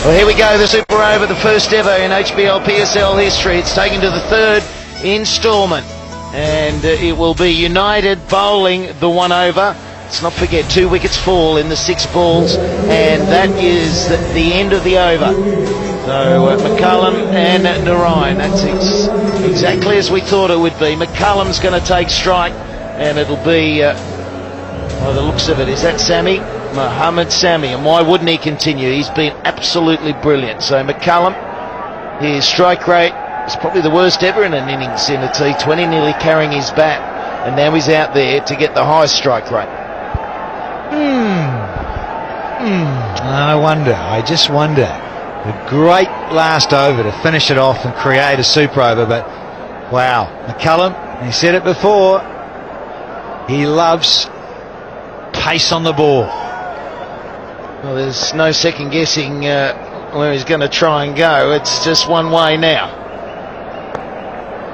Well, here we go, the Super Over, the first ever in HBL PSL history. It's taken to the third instalment, and it will be United bowling the 1 over. Let's not forget 2 wickets fall in the 6 balls, and that is the end of the over. So McCullum and Narayan, that's exactly as we thought it would be. McCullum's going to take strike, and it'll be, by the looks of it, is that Sammy? Mohammed Sami, and why wouldn't he continue? He's been absolutely brilliant. So McCullum, his strike rate is probably the worst ever in an innings in a T20, nearly carrying his bat, and now he's out there to get the highest strike rate. I just wonder. A great last over to finish it off and create a super over, but wow, McCullum, he said it before, he loves pace on the ball. Well, there's no second guessing where he's going to try and go. It's just one way now.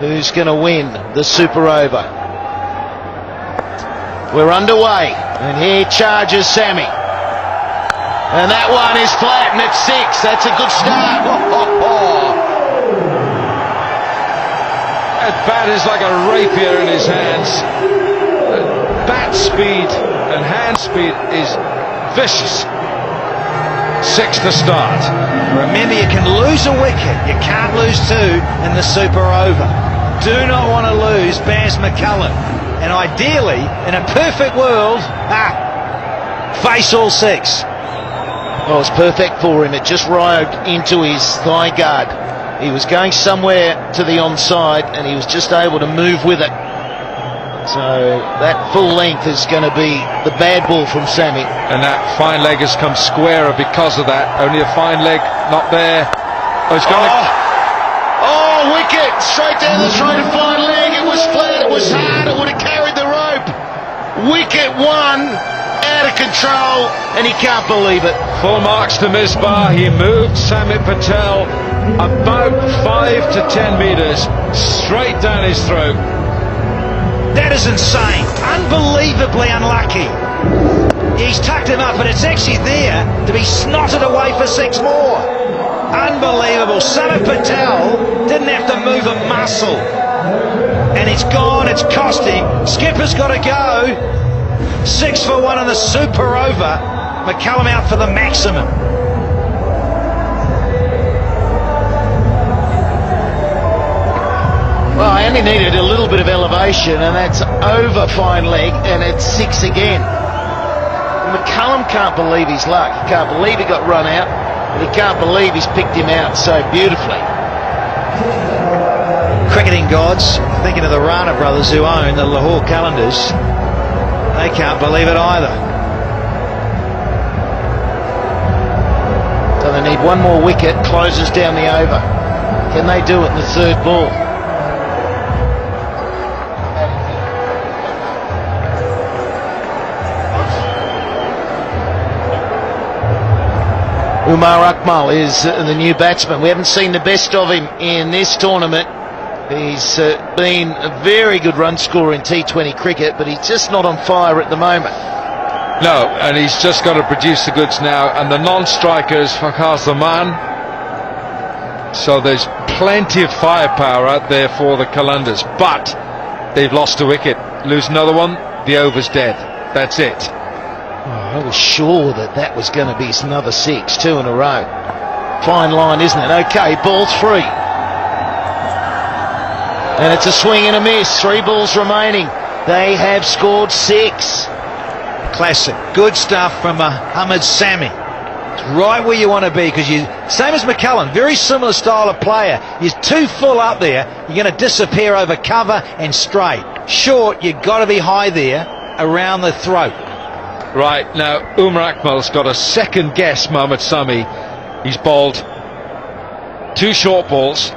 Who's going to win the Super Over? We're underway, and here charges Sammy. And that one is flat, and it's 6. That's a good start. That bat is like a rapier in his hands. Bat speed and hand speed is vicious. 6 to start. Remember, you can lose a wicket, you can't lose 2 in the Super Over. Do not want to lose Baz McCullum, and ideally, in a perfect world, face all 6. Well, it's perfect for him. It just rode into his thigh guard. He was going somewhere to the onside, and he was just able to move with it. So that full length is going to be the bad ball from Sammy. And that fine leg has come squarer because of that. Only a fine leg, not there. Oh, it's gone. Oh, wicket! Straight down the throat of fine leg. It was flat, it was hard, it would have carried the rope. Wicket 1, out of control, and he can't believe it. Full marks to Misbah. He moved Samit Patel about 5 to 10 metres straight down his throat. That is insane. Unbelievably unlucky. He's tucked him up, but it's actually there to be snotted away for 6 more. Unbelievable. Samit Patel didn't have to move a muscle. And it's gone, it's cost him. Skipper's got to go. 6 for 1 in the Super Over. McCullum out for the maximum. Well, I only needed a little bit of elevation, and that's over fine leg, and it's 6 again. McCullum can't believe his luck. He can't believe he got run out, and he can't believe he's picked him out so beautifully. Cricketing gods, thinking of the Rana brothers who own the Lahore Calendars, they can't believe it either. So they need 1 more wicket, closes down the over. Can they do it in the 3rd ball? Umar Akmal is the new batsman. We haven't seen the best of him in this tournament. He's been a very good run scorer in T20 cricket, but he's just not on fire at the moment. No, and he's just got to produce the goods now. And the non-strikers, Fakhar Zaman. So there's plenty of firepower out there for the Qalandars, but they've lost a wicket. Lose another one, the over's dead. That's it. I was sure that was going to be another 6, 2 in a row. Fine line, isn't it? Okay, ball 3. And it's a swing and a miss. 3 balls remaining. They have scored 6. Classic. Good stuff from Mohammed Sami. It's right where you want to be, because you, same as McCullum, very similar style of player. You're too full up there, you're going to disappear over cover and straight. Short, you've got to be high there around the throat. Right, now Umar Akmal's got a second guess Mohammed Sami. He's bowled 2 short balls,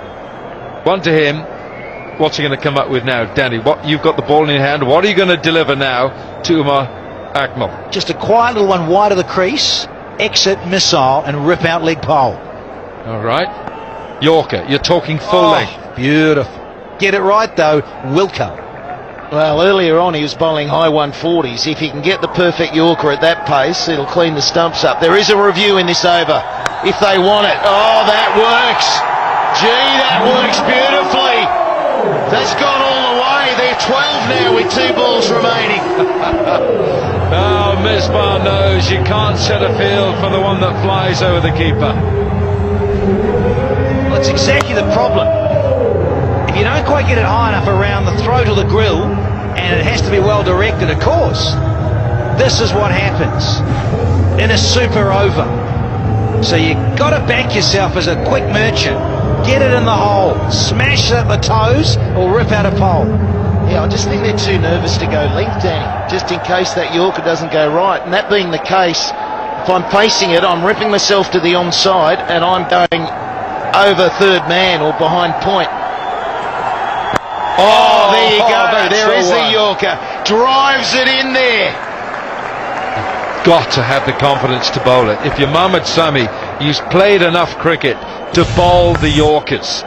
1 to him. What's he going to come up with now, Danny? What, you've got the ball in your hand. What are you going to deliver now to Umar Akmal? Just a quiet little one wide of the crease, exit missile and rip out leg pole. All right, Yorker, you're talking full length. Beautiful. Get it right though, Wilco. Well, earlier on he was bowling high 140s. If he can get the perfect Yorker at that pace, it'll clean the stumps up. There is a review in this over, if they want it. Oh, that works. Gee, that works beautifully. That's gone all the way. They're 12 now with 2 balls remaining. Oh, Misbah knows you can't set a field for the one that flies over the keeper. Well, it's exactly the problem. If you don't quite get it high enough around the throat or the grill, and it has to be well directed, of course, this is what happens in a super over. So you've got to back yourself as a quick merchant. Get it in the hole, smash it at the toes, or rip out a pole. Yeah, I just think they're too nervous to go length, Danny, just in case that Yorker doesn't go right. And that being the case, if I'm facing it, I'm ripping myself to the onside, and I'm going over third man or behind point. Oh, there you go. There is the Yorker. Drives it in there. Got to have the confidence to bowl it. If you're Mohammad Sami, you've played enough cricket to bowl the Yorkers.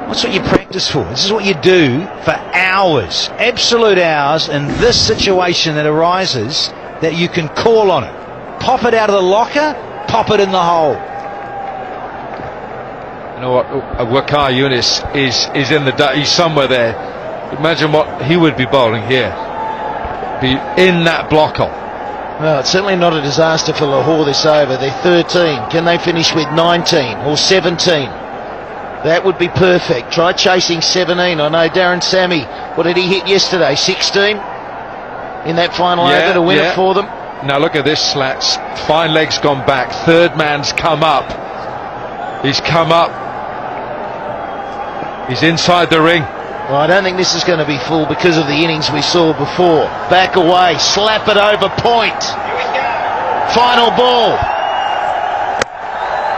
What's what you practice for? This is what you do for hours, absolute hours, in this situation that arises, that you can call on it. Pop it out of the locker, pop it in the hole. You know what? Waqar Younis is in the he's somewhere there. Imagine what he would be bowling here. Be in that block hole. Well, it's certainly not a disaster for Lahore this over. They're 13. Can they finish with 19 or 17? That would be perfect. Try chasing 17. I know Darren Sammy, what did he hit yesterday? 16 in that final over to win it for them. Now look at this, Slats. Fine legs gone back. Third man's come up. He's come up. He's inside the ring. Well, I don't think this is going to be full because of the innings we saw before. Back away, slap it over point. Final ball.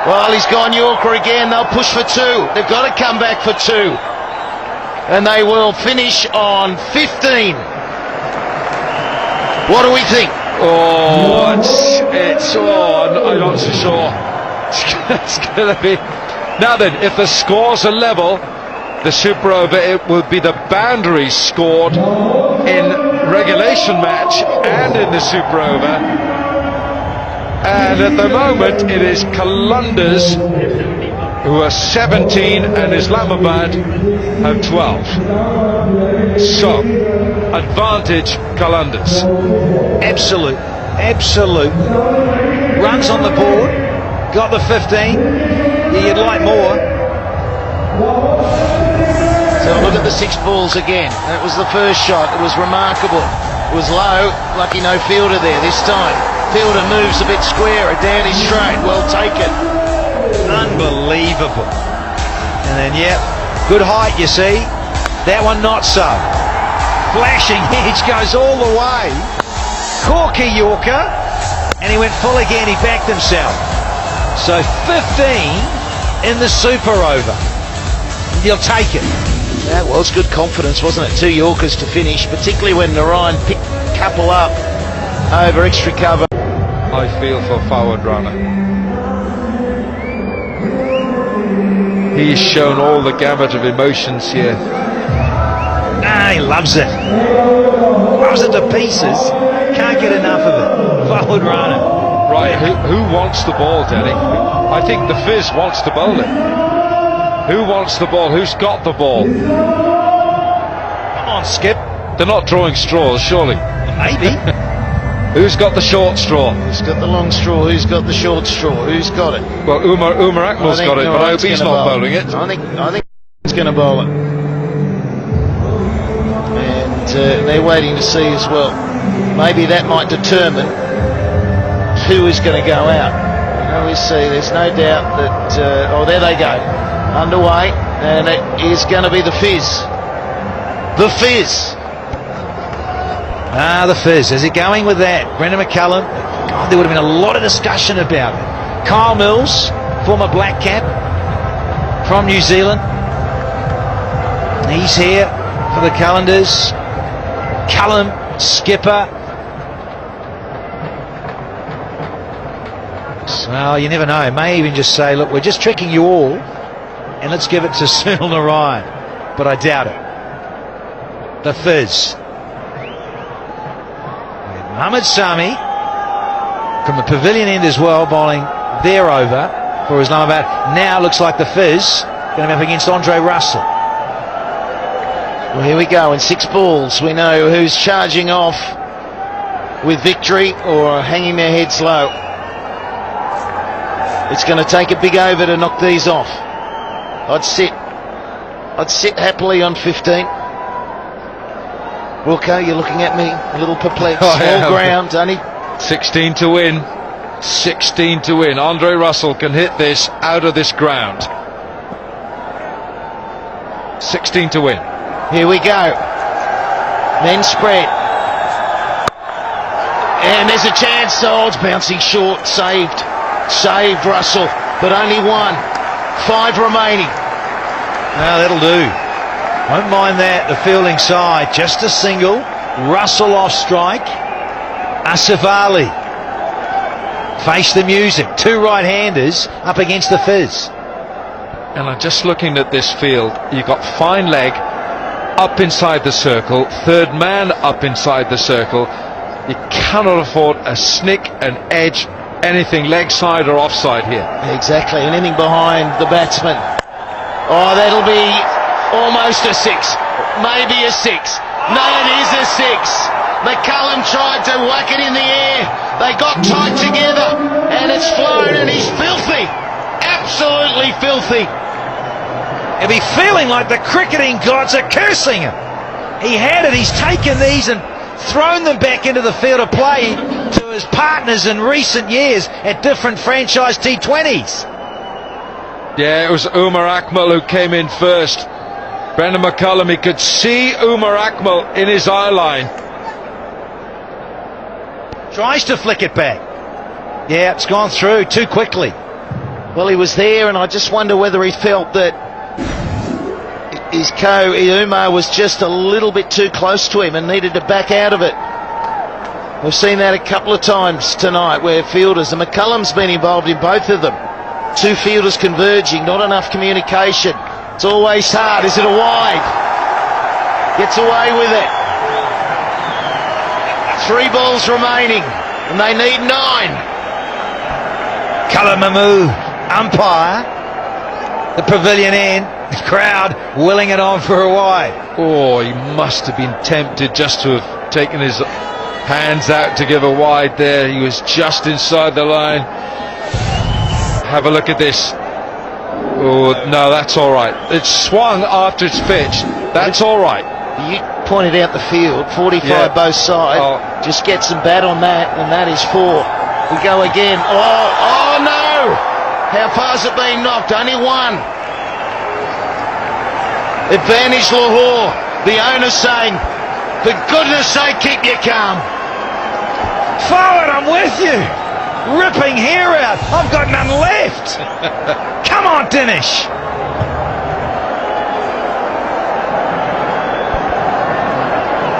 Well, he's gone Yorker again. They'll push for 2. They've got to come back for 2. And they will finish on 15. What do we think? Oh, I'm not so sure. It's going to be... Now then, if the scores are level, the super over, it will be the boundaries scored in regulation match and in the super over. And at the moment it is Qalandars who are 17 and Islamabad have 12. So, advantage Qalandars. Absolute. Runs on the board. Got the 15. You'd like more. So look at the 6 balls again. That was the first shot. It was remarkable. It was low. Lucky no fielder there this time. Fielder moves a bit squarer. Down his straight. Well taken. Unbelievable. And then, good height, you see. That one not so. Flashing edge goes all the way. Corky Yorker. And he went full again. He backed himself. So 15 in the super over. You'll take it. That was good confidence, wasn't it? 2 Yorkers to finish, particularly when Narayan picked a couple up over extra cover. I feel for Fawad Rana. He's shown all the gamut of emotions here. He loves it. Loves it to pieces. Can't get enough of it. Fawad Rana. Right, who wants the ball, Danny? I think the Fizz wants to bowl it. Who wants the ball? Who's got the ball? Come on, Skip. They're not drawing straws, surely. Maybe. Who's got the short straw? Who's got the long straw? Who's got the short straw? Who's got it? Well, Umar Akmal's got it, but I hope he's not bowling it. I think he's going to bowl it. And they're waiting to see as well. Maybe that might determine who is going to go out. We see. There's no doubt that. There they go. Underway, and it is going to be the Fizz. The Fizz. The Fizz. Is it going with that? Brendan McCullum. God, there would have been a lot of discussion about it. Kyle Mills, former black cap from New Zealand. He's here for the Qalandars. Cullum, skipper. Well, you never know. May even just say, look, we're just tricking you all, and let's give it to Sunil Narayan. But I doubt it. the Fizz. Mohamed Sami from the pavilion end as well, bowling there over for Islamabad. Now looks like the Fizz going to be up against Andre Russell. Well, here we go in 6 balls. We know who's charging off with victory or hanging their heads low. It's going to take a big over to knock these off. I'd sit happily on 15. Wilco, you're looking at me a little perplexed. Small ground, only 16 to win. 16 to win. Andre Russell can hit this out of this ground. 16 to win. Here we go. Men spread. And there's a chance. Oh, it's bouncing short. Saved Russell, but only 1. 5 remaining. Now that'll do. Won't mind that, the fielding side. Just a single. Russell off strike. Asif Ali. Face the music. 2 right-handers up against the Fizz. And I'm just looking at this field. You've got fine leg up inside the circle, third man up inside the circle. You cannot afford a snick, an edge, anything leg side or offside here. Exactly, anything behind the batsman. Oh, that'll be almost a 6, maybe a 6. No, it is a 6. McCullum tried to whack it in the air. They got tight together, and it's flown, and he's filthy. Absolutely filthy. He'll be feeling like the cricketing gods are cursing him. He had it, he's taken these and thrown them back into the field of play to his partners in recent years at different franchise T20s. Yeah, it was Umar Akmal who came in first. Brendan McCullum, he could see Umar Akmal in his eye line. Tries to flick it back. Yeah, it's gone through too quickly. Well, he was there, and I just wonder whether he felt that his Umar was just a little bit too close to him and needed to back out of it. We've seen that a couple of times tonight where fielders, and McCullum's been involved in both of them. 2 fielders converging, not enough communication. It's always hard. Is it a wide? Gets away with it. 3 balls remaining, and they need 9. Kalamamu, umpire, the pavilion end, the crowd willing it on for a wide. Oh, he must have been tempted just to have taken his hands out to give a wide there. He was just inside the line. Have a look at this. Oh, no, that's all right. It's swung after it's pitched. That's all right. You pointed out the field, 45 both sides. Oh. Just get some bat on that, and that is 4. We go again. Oh no! How far's it been knocked? Only 1. Advantage Lahore. The owner saying, for goodness sake, keep your calm. Forward, I'm with you. Ripping hair out. I've got none left. Come on, Dinesh.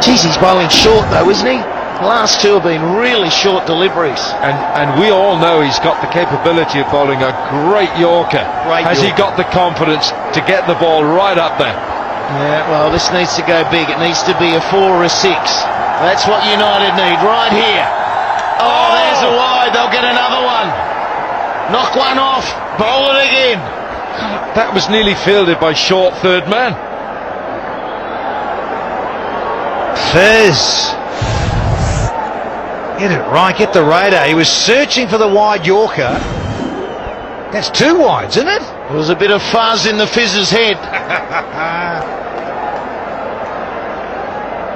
Geez, he's bowling short though, isn't he? The last 2 have been really short deliveries. And we all know he's got the capability of bowling a great Yorker. Has he got the confidence to get the ball right up there? Yeah, well, this needs to go big. It needs to be a 4 or a 6. That's what United need right here. Oh, there's a wide. They'll get another one. Knock one off. Bowl it again. That was nearly fielded by short third man. Fizz. Get it right, get the radar. He was searching for the wide Yorker. That's 2 wides, isn't it? There was a bit of fuzz in the Fizz's head.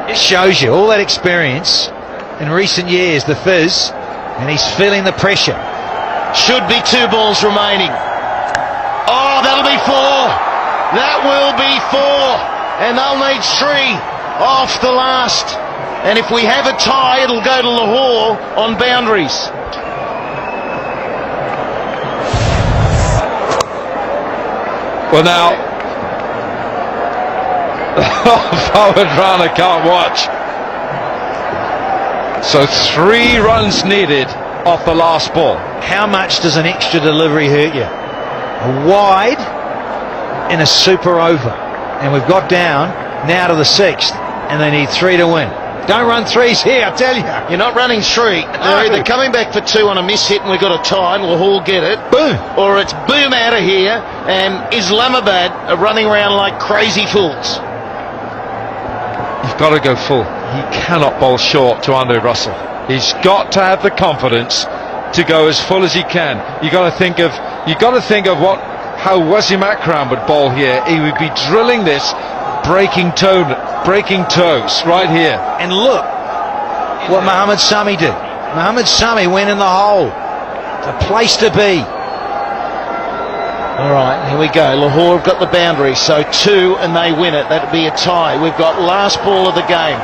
It shows you all that experience in recent years, the Fizz, and he's feeling the pressure. Should be 2 balls remaining. Oh, that'll be 4. That will be 4. And they'll need 3 off the last. And if we have a tie, it'll go to Lahore on boundaries. Well, now, forward runner can't watch. So 3 runs needed off the last ball. How much does an extra delivery hurt you? A wide in a super over. And we've got down now to the 6th. and they need 3 to win. Don't run threes here, I tell you. You're not running 3. They're either coming back for 2 on a miss hit and we've got a tie, Lahore get it. Boom. Or it's boom out of here and Islamabad are running around like crazy fools. You've got to go full. He cannot bowl short to Andre Russell. He's got to have the confidence to go as full as he can. You got to think of how Wasim Akram would bowl here. He would be drilling this, breaking toes right here. And look what Mohammad Sami did. Mohammad Sami went in the hole. It's a place to be. All right, here we go. Lahore have got the boundary, so 2 and they win it. That'd be a tie. We've got last ball of the game.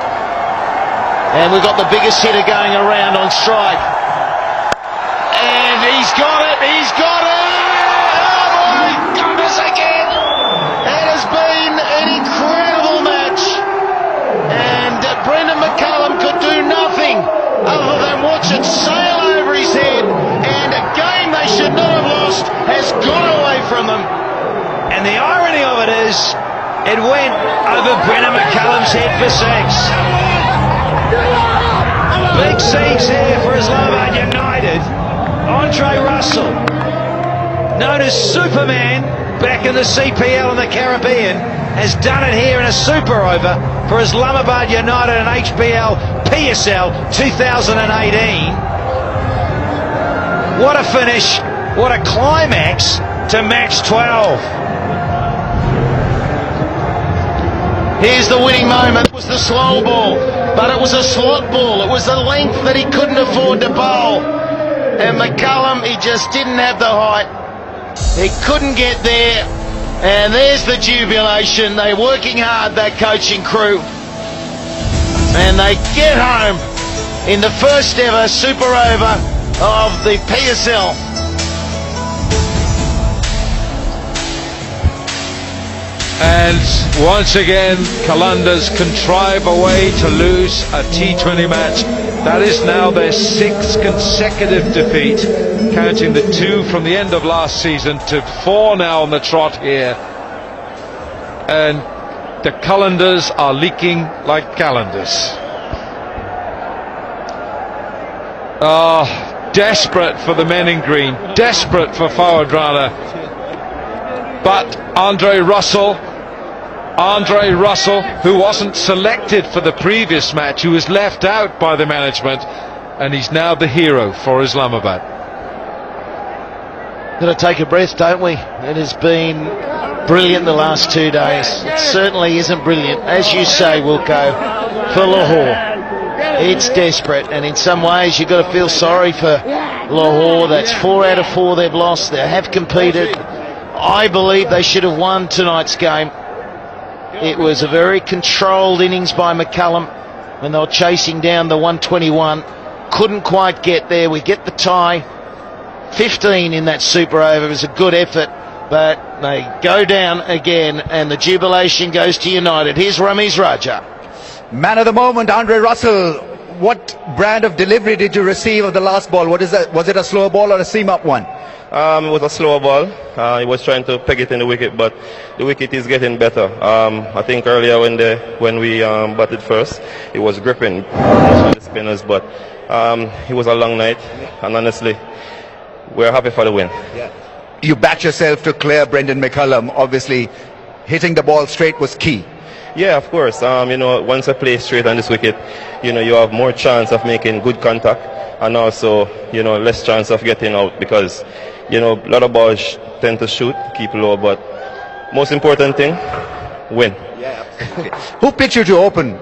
And we've got the biggest hitter going around on strike. And he's got it, he's got it! Oh my goodness, again! It has been an incredible match. And Brendan McCullum could do nothing other than watch it sail over his head. And a game they should not have lost has gone away from them. And the irony of it is, it went over Brendan McCullum's head for 6. Big scenes here for Islamabad United. Andre Russell, known as Superman back in the CPL and the Caribbean, has done it here in a super over for Islamabad United and HBL PSL 2018. What a finish, what a climax to match 12. Here's the winning moment. It was the slow ball, but it was a slot ball. It was the length that he couldn't afford to bowl. And McCullum, he just didn't have the height. He couldn't get there. And there's the jubilation. They're working hard, that coaching crew. And they get home in the first ever super over of the PSL. And once again, Qalandars contrive a way to lose a T20 match. That is now their 6th consecutive defeat, counting the 2 from the end of last season to 4 now on the trot here. And the Qalandars are leaking like calendars. Desperate for the men in green, desperate for Fawad Rana. But Andre Russell, who wasn't selected for the previous match, who was left out by the management, and he's now the hero for Islamabad. Got to take a breath, don't we? It has been brilliant the last 2 days. It certainly isn't brilliant, as you say, Wilco, for Lahore. It's desperate, and in some ways you've got to feel sorry for Lahore. That's 4 out of 4 they've lost. They have competed. I believe they should have won tonight's game. It was a very controlled innings by McCullum when they were chasing down the 121. Couldn't quite get there. We get the tie. 15 in that super over. It was a good effort, but they go down again, and the jubilation goes to United. Here's Ramiz Raja. Man of the moment, Andre Russell. What brand of delivery did you receive of the last ball? What is that? Was it a slow ball or a seam-up one? It was a slow ball. He was trying to peg it in the wicket, but the wicket is getting better. I think earlier when we batted first, it was gripping the spinners, but it was a long night, and honestly, we're happy for the win. Yeah. You backed yourself to clear Brendan McCullum. Obviously, hitting the ball straight was key. Yeah, of course. Once I play straight on this wicket, you have more chance of making good contact, and also, less chance of getting out, because a lot of balls tend to shoot, keep low, but most important thing, win. Yeah. Who picked you to open?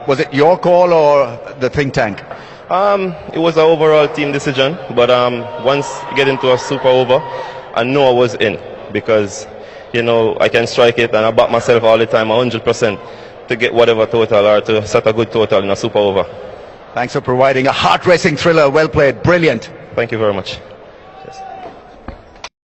Was it your call or the think tank? It was an overall team decision, but once you get into a super over, I know I was in, because I can strike it, and I back myself all the time 100% to get whatever total or to set a good total in a super over. Thanks for providing a heart-racing thriller. Well played. Brilliant. Thank you very much.